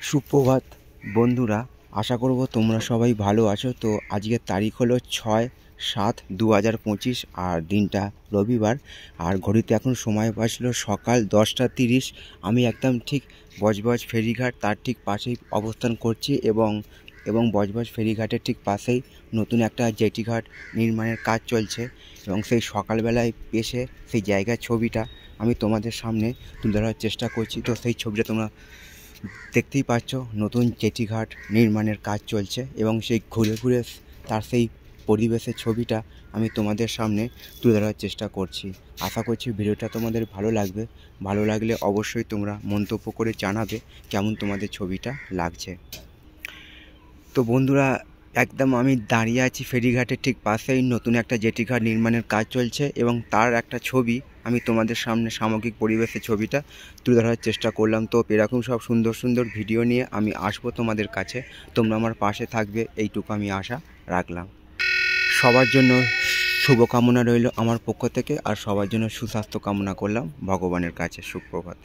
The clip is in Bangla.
সুপ্রভাত বন্ধুরা, আশা করব তোমরা সবাই ভালো আছো। তো আজকের তারিখ হলো 6/7/2025 আর দিনটা রবিবার। আর ঘড়িতে এখন সময় বাজলো সকাল 10টা 30। আমি একদম ঠিক বজবজ ফেরিঘাট তার ঠিক পাশেই অবস্থান করছি এবং বজবজ ফেরিঘাটের ঠিক পাশেই নতুন একটা জেটিঘাট নির্মাণের কাজ চলছে এবং সেই সকালবেলায় এসে সেই জায়গার ছবিটা আমি তোমাদের সামনে তুলে ধরার চেষ্টা করছি। তো সেই ছবিটা তোমরা দেখতেই পাচ্ছ, নতুন জেটিঘাট নির্মাণের কাজ চলছে এবং সেই ঘুরে ঘুরে তার সেই পরিবেশের ছবিটা আমি তোমাদের সামনে তুলে ধরার চেষ্টা করছি। আশা করছি ভিডিওটা তোমাদের ভালো লাগবে। ভালো লাগলে অবশ্যই তোমরা মন্তব্য করে জানাবে কেমন তোমাদের ছবিটা লাগছে। তো বন্ধুরা, একদম আমি দাঁড়িয়ে আছি ফেরিঘাটের ঠিক পাশেই নতুন একটা জেটিঘাট নির্মাণের কাজ চলছে এবং তার একটা ছবি আমি তোমাদের সামনে সামগ্রিক পরিবেশের ছবিটা তুলে ধরার চেষ্টা করলাম। তো এরকম সব সুন্দর সুন্দর ভিডিও নিয়ে আমি আসবো তোমাদের কাছে। তোমরা আমার পাশে থাকবে, এইটুকু আমি আশা রাখলাম। সবার জন্য শুভকামনা রইল আমার পক্ষ থেকে, আর সবার জন্য সুস্বাস্থ্য কামনা করলাম ভগবানের কাছে। সুপ্রভাত।